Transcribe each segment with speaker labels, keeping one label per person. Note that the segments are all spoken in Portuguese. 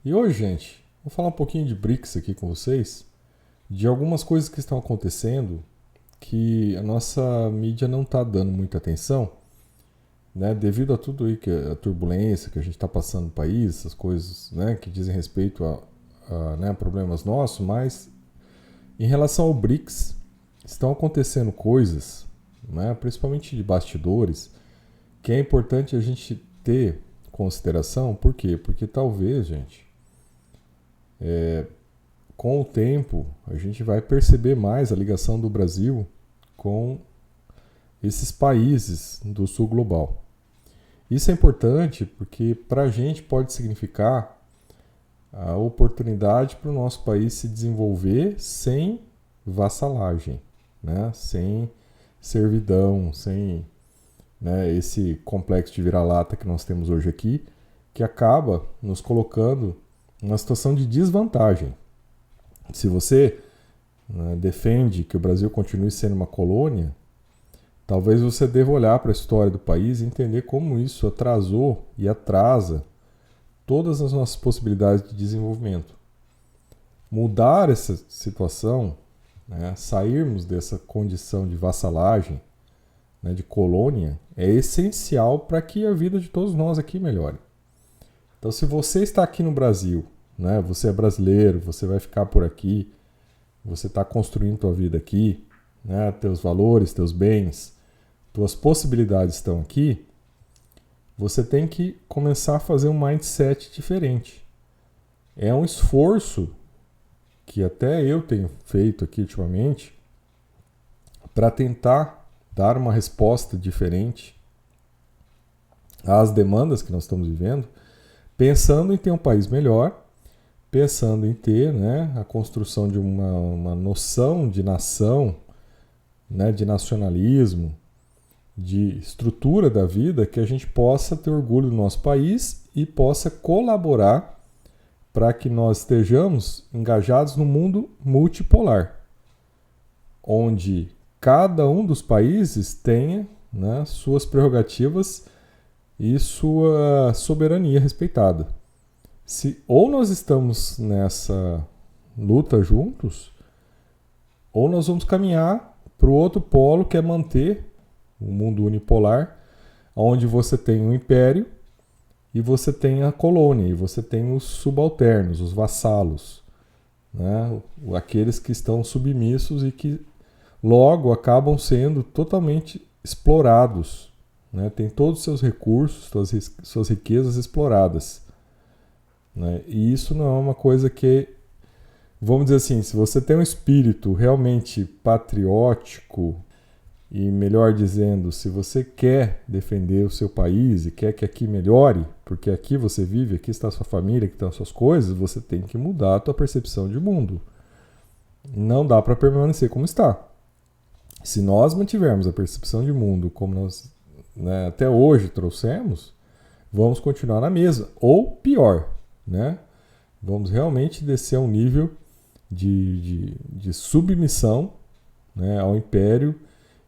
Speaker 1: E hoje, gente, vou falar um pouquinho de BRICS aqui com vocês, de algumas coisas que estão acontecendo que a nossa mídia não está dando muita atenção, né, devido a tudo aí, a turbulência que a gente está passando no país, essas coisas, né, que dizem respeito a problemas nossos, mas em relação ao BRICS, estão acontecendo coisas, né, principalmente de bastidores, que é importante a gente ter consideração. Por quê? Porque talvez, gente, com o tempo, a gente vai perceber mais a ligação do Brasil com esses países do sul global. Isso é importante porque para a gente pode significar a oportunidade para o nosso país se desenvolver sem vassalagem, né? Sem servidão, sem, né, esse complexo de vira-lata que nós temos hoje aqui, que acaba nos colocando numa situação de desvantagem. Se você, né, defende que o Brasil continue sendo uma colônia, talvez você deva olhar para a história do país e entender como isso atrasou e atrasa todas as nossas possibilidades de desenvolvimento. Mudar essa situação, né, sairmos dessa condição de vassalagem, né, de colônia, é essencial para que a vida de todos nós aqui melhore. Então, se você está aqui no Brasil, né, você é brasileiro, você vai ficar por aqui, você está construindo tua vida aqui, né, teus valores, teus bens, tuas possibilidades estão aqui, você tem que começar a fazer um mindset diferente. É um esforço que até eu tenho feito aqui ultimamente para tentar dar uma resposta diferente às demandas que nós estamos vivendo, pensando em ter um país melhor, pensando em ter, né, a construção de uma noção de nação, né, de nacionalismo, de estrutura da vida, que a gente possa ter orgulho do nosso país e possa colaborar para que nós estejamos engajados no mundo multipolar, onde cada um dos países tenha, né, suas prerrogativas e sua soberania respeitada. Se ou nós estamos nessa luta juntos, ou nós vamos caminhar para o outro polo, que é manter o mundo unipolar, onde você tem o império e você tem a colônia, e você tem os subalternos, os vassalos, né? Aqueles que estão submissos e que logo acabam sendo totalmente explorados, né? Tem todos os seus recursos, suas riquezas exploradas, né? E isso não é uma coisa que, vamos dizer assim, se você tem um espírito realmente patriótico, e melhor dizendo, se você quer defender o seu país e quer que aqui melhore, porque aqui você vive, aqui está a sua família, aqui estão as suas coisas, você tem que mudar a tua percepção de mundo. Não dá para permanecer como está. Se nós mantivermos a percepção de mundo como nós, né, até hoje trouxemos, vamos continuar na mesma, ou pior, né? Vamos realmente descer a um nível de submissão, né, ao império,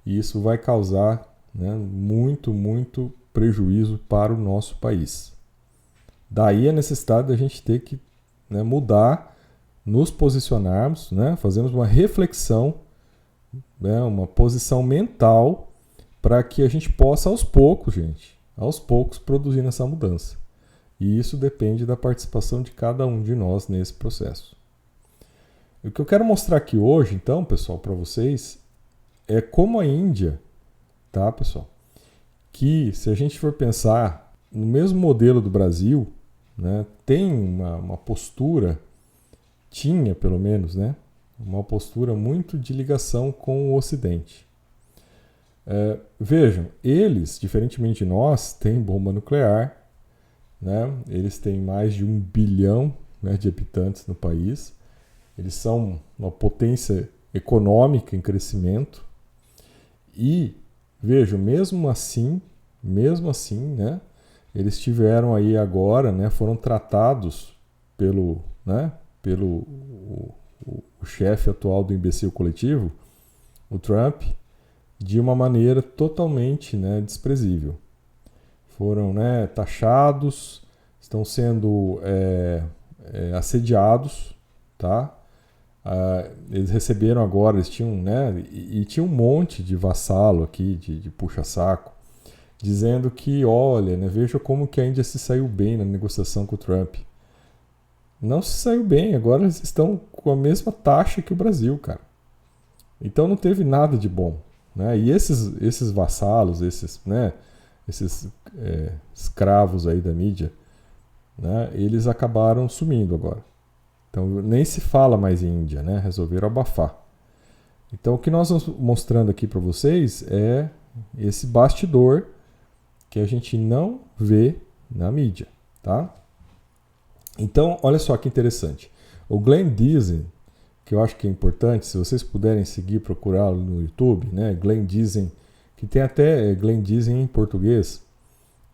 Speaker 1: e isso vai causar, né, muito prejuízo para o nosso país. Daí a necessidade da gente ter que, né, mudar, nos posicionarmos, né, fazermos uma reflexão, né, uma posição mental, para que a gente possa aos poucos, produzir essa mudança. E isso depende da participação de cada um de nós nesse processo. O que eu quero mostrar aqui hoje, então, pessoal, para vocês, é como a Índia, tá, pessoal? Que se a gente for pensar no mesmo modelo do Brasil, né, tem uma postura, tinha pelo menos, né, uma postura muito de ligação com o Ocidente. Vejam, eles, diferentemente de nós, têm bomba nuclear, né, eles têm mais de 1 bilhão, né, de habitantes no país, eles são uma potência econômica em crescimento. E, vejam, mesmo assim, né, eles tiveram aí agora, né, foram tratados pelo o chefe atual do imbecil coletivo, o Trump, de uma maneira totalmente, né, desprezível. Foram, né, taxados, estão sendo assediados, tá? Eles receberam agora, eles tinham, né? E tinha um monte de vassalo aqui, de puxa-saco, dizendo que, olha, né, veja como que a Índia se saiu bem na negociação com o Trump. Não se saiu bem, agora eles estão com a mesma taxa que o Brasil, cara. Então não teve nada de bom, né? E esses vassalos, esses escravos aí da mídia, né, eles acabaram sumindo agora. Então nem se fala mais em Índia, né? Resolveram abafar. Então o que nós vamos mostrando aqui para vocês é esse bastidor que a gente não vê na mídia, tá? Então, olha só que interessante. O Glenn Dizem, que eu acho que é importante, se vocês puderem seguir, procurá-lo no YouTube, né? Glenn Dizem, que tem até Glenn Dizem em português,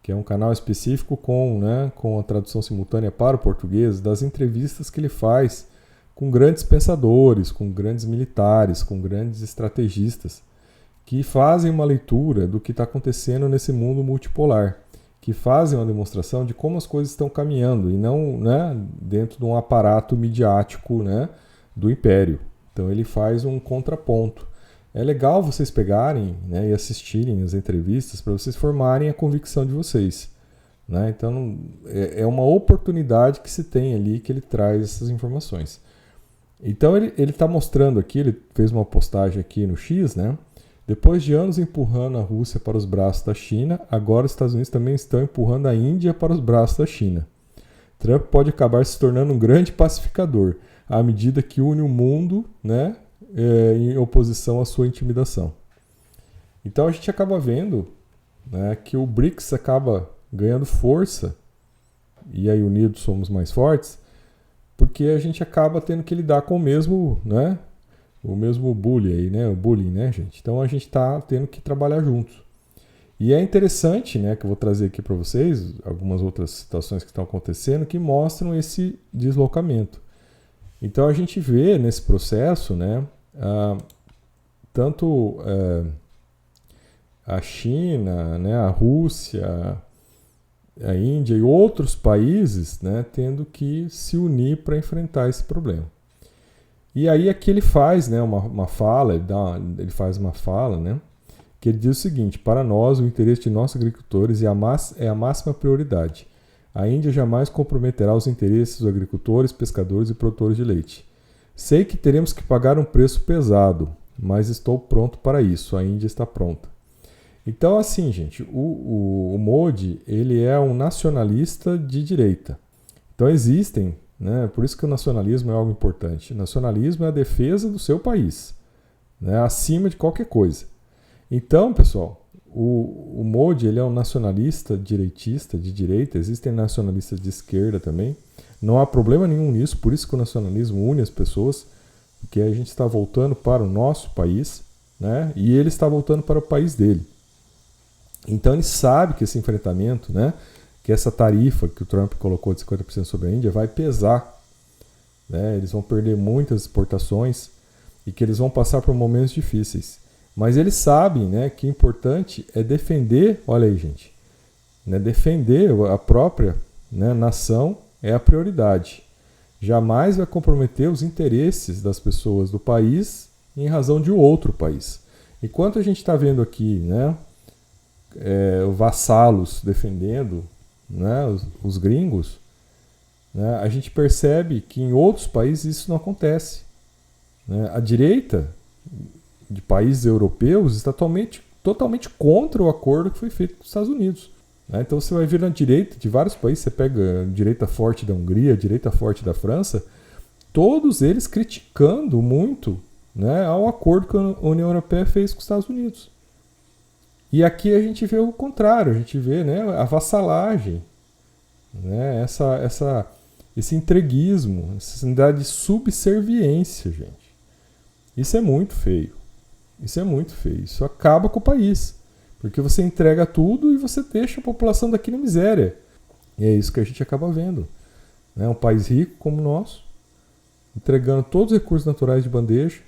Speaker 1: que é um canal específico com a tradução simultânea para o português, das entrevistas que ele faz com grandes pensadores, com grandes militares, com grandes estrategistas, que fazem uma leitura do que está acontecendo nesse mundo multipolar, que fazem uma demonstração de como as coisas estão caminhando, e não, né, dentro de um aparato midiático, né, do império. Então ele faz um contraponto. É legal vocês pegarem, né, e assistirem as entrevistas para vocês formarem a convicção de vocês, né? Então é uma oportunidade que se tem ali, que ele traz essas informações. Então ele está mostrando aqui, ele fez uma postagem aqui no X, né? Depois de anos empurrando a Rússia para os braços da China, agora os Estados Unidos também estão empurrando a Índia para os braços da China. Trump pode acabar se tornando um grande pacificador, à medida que une o mundo, né, em oposição à sua intimidação. Então a gente acaba vendo, né, que o BRICS acaba ganhando força, e aí unidos somos mais fortes, porque a gente acaba tendo que lidar com o mesmo, né, bullying aí, né, o bullying, né, gente? Então a gente está tendo que trabalhar juntos. E é interessante, né, que eu vou trazer aqui para vocês algumas outras situações que estão acontecendo que mostram esse deslocamento. Então a gente vê nesse processo, né, tanto a China, né, a Rússia, a Índia e outros países, né, tendo que se unir para enfrentar esse problema. E aí aqui ele faz, né, uma fala, ele faz uma fala, né, que ele diz o seguinte: para nós, o interesse de nossos agricultores é a máxima prioridade. A Índia jamais comprometerá os interesses dos agricultores, pescadores e produtores de leite. Sei que teremos que pagar um preço pesado, mas estou pronto para isso. A Índia está pronta. Então, assim, gente, o Modi, ele é um nacionalista de direita. Então existem, né, por isso que o nacionalismo é algo importante. O nacionalismo é a defesa do seu país, né, acima de qualquer coisa. Então, pessoal, o Modi, ele é um nacionalista direitista, de direita. Existem nacionalistas de esquerda também. Não há problema nenhum nisso, por isso que o nacionalismo une as pessoas, porque a gente está voltando para o nosso país, né, e ele está voltando para o país dele. Então ele sabe que esse enfrentamento, né, que essa tarifa que o Trump colocou de 50% sobre a Índia vai pesar, né, eles vão perder muitas exportações e que eles vão passar por momentos difíceis. Mas eles sabem, né, que o importante é defender, olha aí, gente, né, defender a própria, né, nação é a prioridade. Jamais vai comprometer os interesses das pessoas do país em razão de outro país. Enquanto a gente está vendo aqui, né, vassalos defendendo, né, os gringos, né, a gente percebe que em outros países isso não acontece, né? A direita de países europeus está totalmente contra o acordo que foi feito com os Estados Unidos, né? Então você vai ver na direita de vários países, você pega a direita forte da Hungria, a direita forte da França, todos eles criticando muito, né, ao acordo que a União Europeia fez com os Estados Unidos. E aqui a gente vê o contrário, a gente vê, né, a vassalagem, né, esse entreguismo, essa necessidade de subserviência, gente. Isso é muito feio. Isso é muito feio. Isso acaba com o país. Porque você entrega tudo e você deixa a população daqui na miséria. E é isso que a gente acaba vendo, né? Um país rico como o nosso, entregando todos os recursos naturais de bandeja,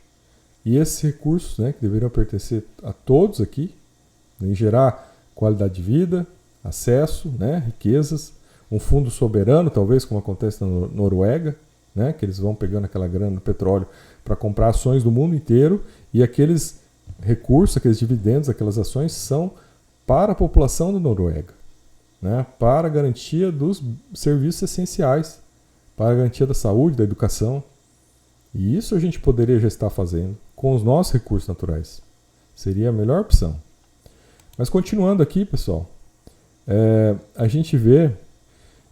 Speaker 1: e esses recursos, né, que deveriam pertencer a todos aqui, em gerar qualidade de vida, acesso, né, riquezas, um fundo soberano, talvez, como acontece na Noruega, né, que eles vão pegando aquela grana do petróleo para comprar ações do mundo inteiro, e aqueles recursos, aqueles dividendos, aquelas ações são para a população da Noruega, né, para a garantia dos serviços essenciais, para a garantia da saúde, da educação. E isso a gente poderia já estar fazendo com os nossos recursos naturais. Seria a melhor opção. Mas continuando aqui, pessoal, a gente vê,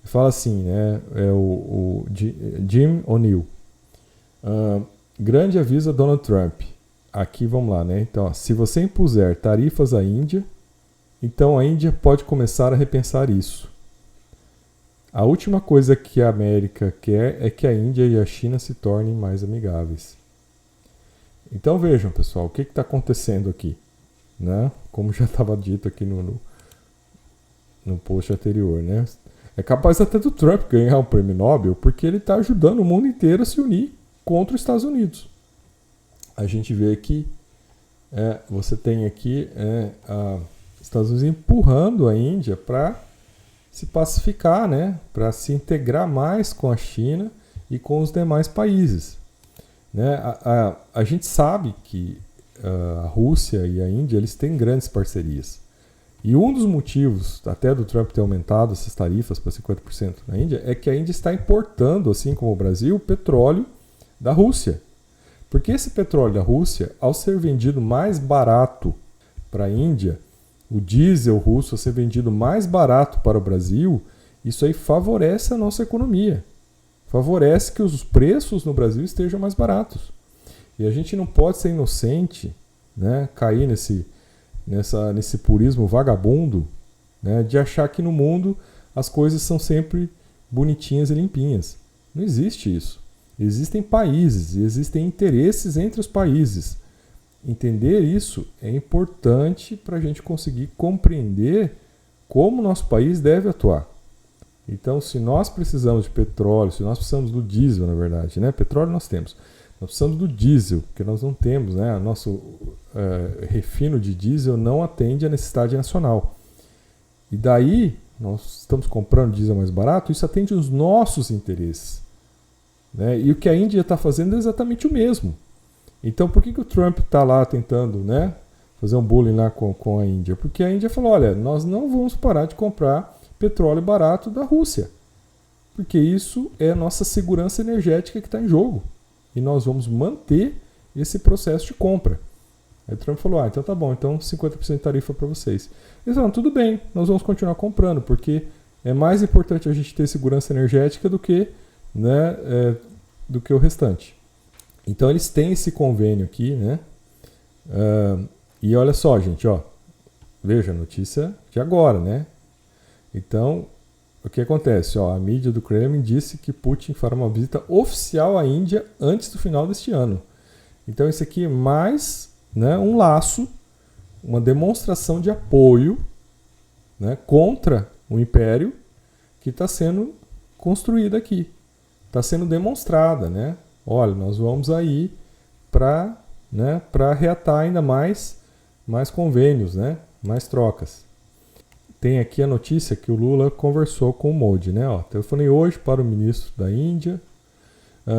Speaker 1: fala assim, né, o Jim O'Neill, grande aviso a Donald Trump. Aqui vamos lá, né? Então, ó, se você impuser tarifas à Índia, então a Índia pode começar a repensar isso. A última coisa que a América quer é que a Índia e a China se tornem mais amigáveis. Então vejam, pessoal, o que está acontecendo aqui, né? Como já estava dito aqui no post anterior, né? É capaz até do Trump ganhar um prêmio Nobel porque ele está ajudando o mundo inteiro a se unir contra os Estados Unidos. A gente vê que você tem aqui Estados Unidos empurrando a Índia para se pacificar, né? Para se integrar mais com a China e com os demais países. Né? A gente sabe que a Rússia e a Índia eles têm grandes parcerias. E um dos motivos até do Trump ter aumentado essas tarifas para 50% na Índia é que a Índia está importando, assim como o Brasil, petróleo da Rússia. Porque esse petróleo da Rússia, ao ser vendido mais barato para a Índia, o diesel russo a ser vendido mais barato para o Brasil, isso aí favorece a nossa economia. Favorece que os preços no Brasil estejam mais baratos. E a gente não pode ser inocente, né, cair nesse purismo vagabundo, né, de achar que no mundo as coisas são sempre bonitinhas e limpinhas. Não existe isso. Existem países e existem interesses entre os países. Entender isso é importante para a gente conseguir compreender como o nosso país deve atuar. Então, se nós precisamos de petróleo, se nós precisamos do diesel, na verdade, né? Petróleo nós temos. Nós precisamos do diesel, porque nós não temos, né? O nosso refino de diesel não atende à necessidade nacional. E daí, nós estamos comprando diesel mais barato, isso atende os nossos interesses. Né? E o que a Índia está fazendo é exatamente o mesmo. Então, por que o Trump está lá tentando, né, fazer um bullying lá com a Índia? Porque a Índia falou, olha, nós não vamos parar de comprar petróleo barato da Rússia, porque isso é a nossa segurança energética que está em jogo. E nós vamos manter esse processo de compra. Aí o Trump falou, então tá bom, então 50% de tarifa para vocês. Eles falaram, tudo bem, nós vamos continuar comprando, porque é mais importante a gente ter segurança energética do que, né, do que o restante. Então eles têm esse convênio aqui, né? E olha só, gente, ó, veja a notícia de agora, né? Então, o que acontece? Ó, a mídia do Kremlin disse que Putin fará uma visita oficial à Índia antes do final deste ano. Então isso aqui é mais, né, um laço, uma demonstração de apoio, né, contra o império que está sendo construída aqui. Está sendo demonstrada, né? Olha, nós vamos aí para, né, reatar ainda mais convênios, né, mais trocas. Tem aqui a notícia que o Lula conversou com o Modi, né? Ó, telefonei hoje para o ministro da Índia.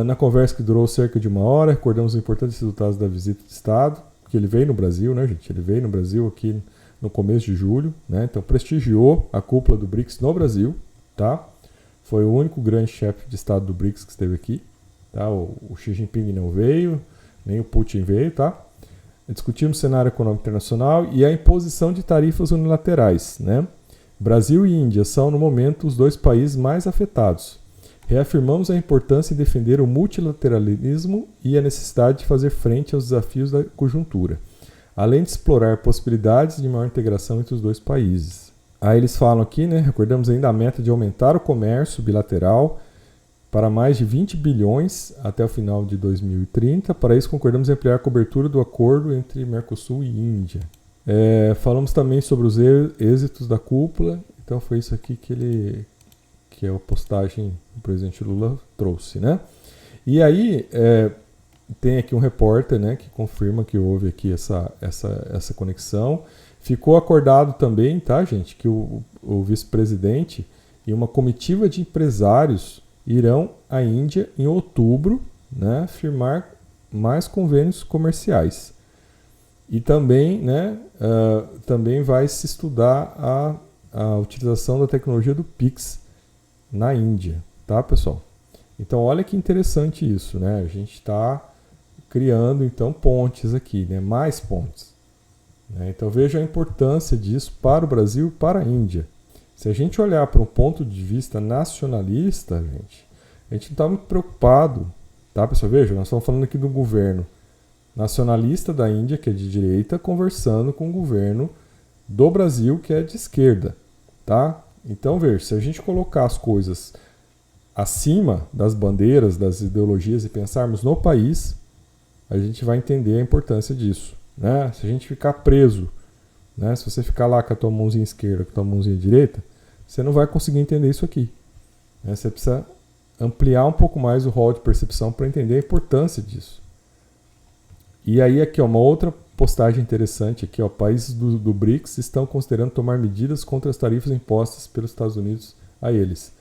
Speaker 1: Na conversa que durou cerca de 1 hora, recordamos os importantes resultados da visita de Estado, que ele veio no Brasil, né, gente? Ele veio no Brasil aqui no começo de julho, né? Então prestigiou a cúpula do BRICS no Brasil, tá? Foi o único grande chefe de Estado do BRICS que esteve aqui. Tá? O Xi Jinping não veio, nem o Putin veio, tá? Discutimos o cenário econômico internacional e a imposição de tarifas unilaterais, né? Brasil e Índia são, no momento, os 2 países mais afetados. Reafirmamos a importância em defender o multilateralismo e a necessidade de fazer frente aos desafios da conjuntura, além de explorar possibilidades de maior integração entre os 2 países. Aí eles falam aqui, né? Recordamos ainda a meta de aumentar o comércio bilateral para mais de 20 bilhões até o final de 2030. Para isso, concordamos em ampliar a cobertura do acordo entre Mercosul e Índia. Falamos também sobre os êxitos da cúpula. Então, foi isso aqui que a postagem do presidente Lula trouxe, né? E aí, tem aqui um repórter, né, que confirma que houve aqui essa conexão. Ficou acordado também, tá, gente, que o vice-presidente e uma comitiva de empresários irão à Índia em outubro, né, firmar mais convênios comerciais. E também, né, também vai se estudar a utilização da tecnologia do Pix na Índia, tá, pessoal? Então, olha que interessante isso, né? A gente está criando, então, pontes aqui, né? Mais pontes. Né? Então, veja a importância disso para o Brasil e para a Índia. Se a gente olhar para um ponto de vista nacionalista, a gente não está muito preocupado, tá, pessoal? Veja, nós estamos falando aqui do governo nacionalista da Índia, que é de direita, conversando com o governo do Brasil, que é de esquerda, tá? Então, veja, se a gente colocar as coisas acima das bandeiras, das ideologias e pensarmos no país, a gente vai entender a importância disso, né? Se a gente ficar preso, né? Se você ficar lá com a tua mãozinha esquerda, com a tua mãozinha direita, você não vai conseguir entender isso aqui, né? Você precisa ampliar um pouco mais o rol de percepção para entender a importância disso. E aí aqui, ó, uma outra postagem interessante aqui, ó, países do BRICS estão considerando tomar medidas contra as tarifas impostas pelos Estados Unidos a eles.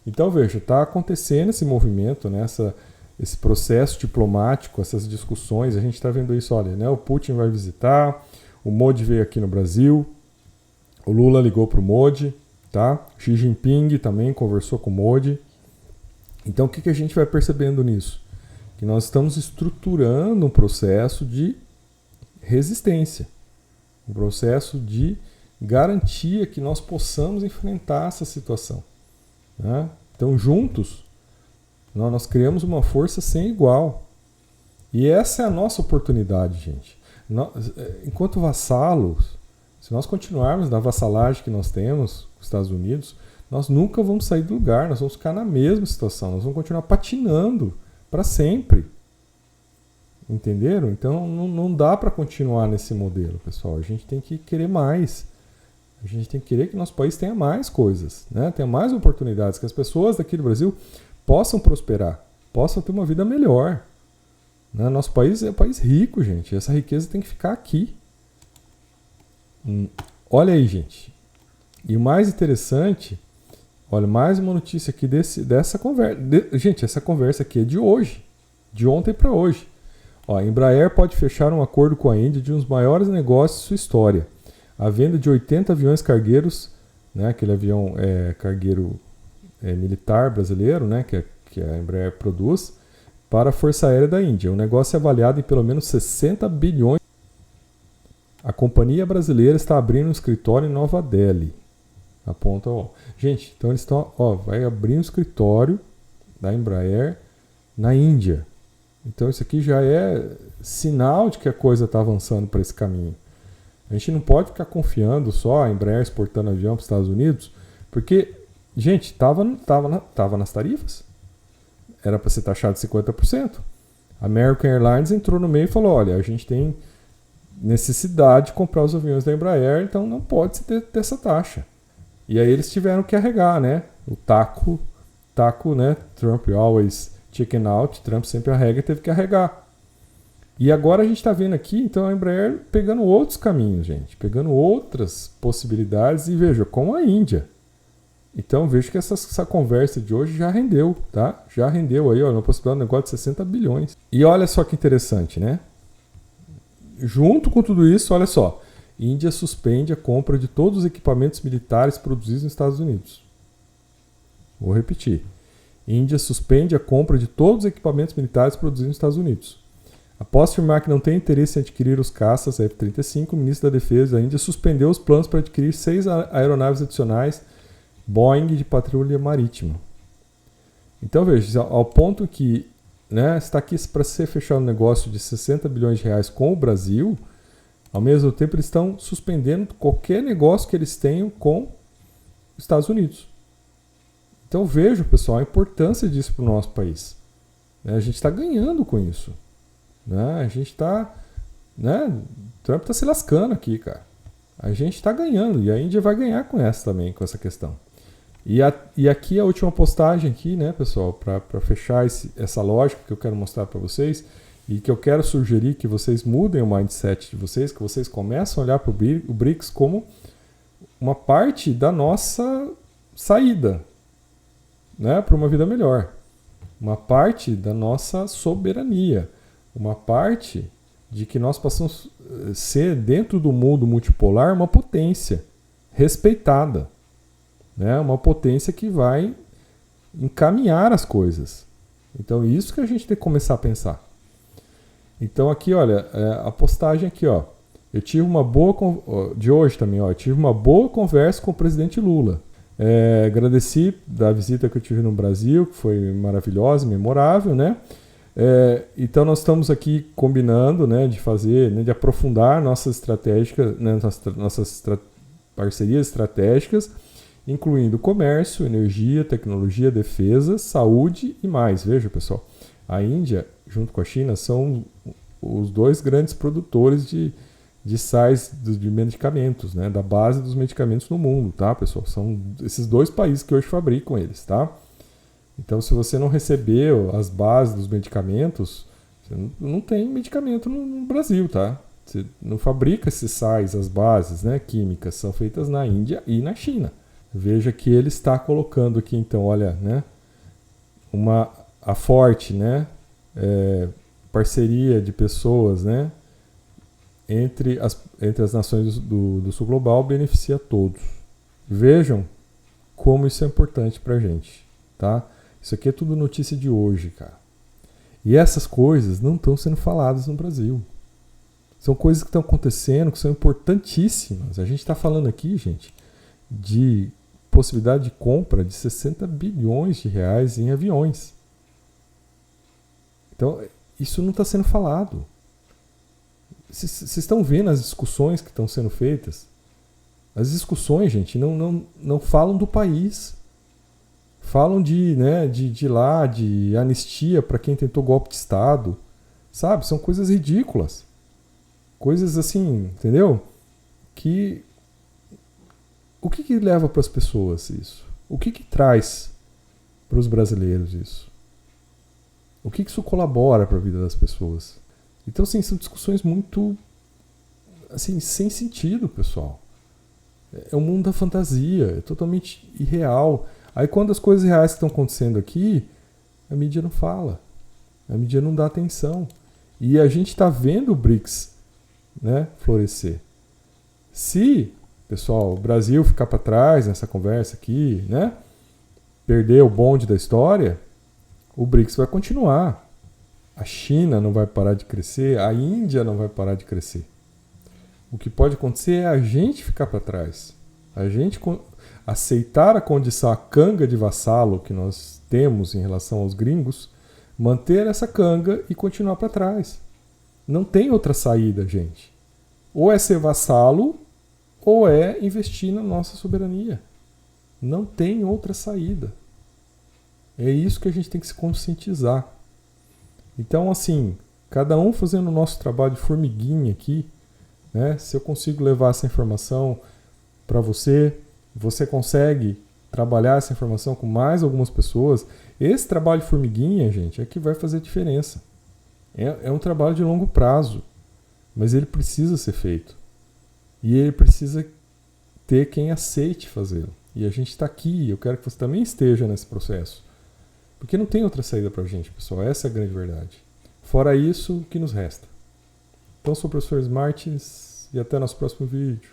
Speaker 1: Então, veja, está acontecendo esse movimento, né, esse processo diplomático, essas discussões, a gente está vendo isso, olha, né, o Putin vai visitar, o Modi veio aqui no Brasil, o Lula ligou para o Modi, tá? Xi Jinping também conversou com o Modi. Então, o que a gente vai percebendo nisso? Que nós estamos estruturando um processo de resistência, um processo de garantia que nós possamos enfrentar essa situação, né? Então, juntos, nós criamos uma força sem igual. E essa é a nossa oportunidade, gente. Enquanto vassalos, se nós continuarmos na vassalagem que nós temos com os Estados Unidos, nós nunca vamos sair do lugar, nós vamos ficar na mesma situação, nós vamos continuar patinando para sempre. Entenderam? Então não dá para continuar nesse modelo, pessoal. A gente tem que querer mais. A gente tem que querer que nosso país tenha mais coisas, né? Tenha mais oportunidades, que as pessoas daqui do Brasil possam prosperar, possam ter uma vida melhor. Né? Nosso país é um país rico, gente. Essa riqueza tem que ficar aqui. Olha aí, gente. E o mais interessante, olha, mais uma notícia aqui dessa conversa. Gente, essa conversa aqui é de hoje, de ontem para hoje. Ó, a Embraer pode fechar um acordo com a Índia de um dos maiores negócios de sua história. A venda de 80 aviões cargueiros, né, aquele avião cargueiro militar brasileiro, né, que a Embraer produz, para a Força Aérea da Índia. O negócio é avaliado em pelo menos 60 bilhões. A companhia brasileira está abrindo um escritório em Nova Delhi. Aponta, ó. Gente, então eles estão, ó, vai abrir um escritório da Embraer na Índia. Então isso aqui já é sinal de que a coisa está avançando para esse caminho. A gente não pode ficar confiando só a Embraer exportando avião para os Estados Unidos, porque, gente, tava nas tarifas. Era para ser taxado de 50%. A American Airlines entrou no meio e falou, olha, a gente tem necessidade de comprar os aviões da Embraer, então não pode se ter essa taxa. E aí eles tiveram que arregar, né? O taco, né? Trump always chicken out, Trump sempre arrega e teve que arregar. E agora a gente está vendo aqui, então, a Embraer pegando outros caminhos, gente. Pegando outras possibilidades e veja, como a Índia. Então vejo que essa conversa de hoje já rendeu, tá? Já rendeu aí, ó, uma possibilidade de um negócio de 60 bilhões. E olha só que interessante, né? Junto com tudo isso, olha só. Índia suspende a compra de todos os equipamentos militares produzidos nos Estados Unidos. Vou repetir. Índia suspende a compra de todos os equipamentos militares produzidos nos Estados Unidos. Após afirmar que não tem interesse em adquirir os caças F-35, o ministro da Defesa da Índia suspendeu os planos para adquirir 6 aeronaves adicionais Boeing de patrulha marítima. Então veja, ao ponto que, né, está aqui para ser fechado um negócio de 60 bilhões de reais com o Brasil, ao mesmo tempo eles estão suspendendo qualquer negócio que eles tenham com os Estados Unidos. Então veja, pessoal, a importância disso para o nosso país. A gente está ganhando com isso. A gente está... Trump está se lascando aqui, cara. A gente está ganhando. E a Índia vai ganhar com essa também, com essa questão. E aqui a última postagem aqui, né, pessoal, para fechar essa lógica que eu quero mostrar para vocês e que eu quero sugerir que vocês mudem o mindset de vocês, que vocês começam a olhar para o BRICS como uma parte da nossa saída. né, para uma vida melhor. Uma parte da nossa soberania. Uma parte de que nós possamos ser, dentro do mundo multipolar, uma potência respeitada. Né? Uma potência que vai encaminhar as coisas. Então, isso que a gente tem que começar a pensar. Então, aqui, olha, a postagem aqui, ó. Eu tive uma boa... De hoje também, ó. Eu tive uma boa conversa com o presidente Lula. Agradeci da visita que eu tive no Brasil, que foi maravilhosa, memorável, né? Então, nós estamos aqui combinando, né, de fazer, né, de aprofundar nossas estratégicas, né, nossas parcerias estratégicas, incluindo comércio, energia, tecnologia, defesa, saúde e mais. Veja, pessoal, a Índia, junto com a China, são os dois grandes produtores de sais de medicamentos, né? Da base dos medicamentos no mundo, tá, pessoal? São esses dois países que hoje fabricam eles, tá? Então, se você não recebeu as bases dos medicamentos, você não tem medicamento no Brasil, tá? Você não fabrica esses sais, as bases, né, químicas, são feitas na Índia e na China. Veja que ele está colocando aqui, então, olha, né, a forte, né, parceria de pessoas, né, entre as nações do Sul Global beneficia todos. Vejam como isso é importante para a gente, tá? Isso aqui é tudo notícia de hoje, cara. E essas coisas não estão sendo faladas no Brasil. São coisas que estão acontecendo, que são importantíssimas. A gente está falando aqui, gente, de possibilidade de compra de 60 bilhões de reais em aviões. Então, isso não está sendo falado. Vocês estão vendo as discussões que estão sendo feitas? As discussões, gente, não falam do país. Falam de anistia para quem tentou golpe de Estado. Sabe? São coisas ridículas. Coisas assim, entendeu? O que leva para as pessoas isso? O que traz para os brasileiros isso? O que isso colabora para a vida das pessoas? Então, assim, são discussões muito, assim, sem sentido, pessoal. É o mundo da fantasia, é totalmente irreal. Aí, quando as coisas reais que estão acontecendo aqui, a mídia não fala. A mídia não dá atenção. E a gente está vendo o BRICS, né, florescer. Se, pessoal, o Brasil ficar para trás nessa conversa aqui, né, perder o bonde da história, o BRICS vai continuar. A China não vai parar de crescer, a Índia não vai parar de crescer. O que pode acontecer é a gente ficar para trás. A gente aceitar a condição, a canga de vassalo que nós temos em relação aos gringos, manter essa canga e continuar para trás. Não tem outra saída, gente. Ou é ser vassalo, ou é investir na nossa soberania. Não tem outra saída. É isso que a gente tem que se conscientizar. Então, assim, cada um fazendo o nosso trabalho de formiguinha aqui, né? Se eu consigo levar essa informação para você, você consegue trabalhar essa informação com mais algumas pessoas. Esse trabalho de formiguinha, gente, é que vai fazer diferença. É um trabalho de longo prazo, mas ele precisa ser feito. E ele precisa ter quem aceite fazê-lo. E a gente está aqui, eu quero que você também esteja nesse processo. Porque não tem outra saída para a gente, pessoal. Essa é a grande verdade. Fora isso, o que nos resta? Então, sou o professor Martins e até nosso próximo vídeo.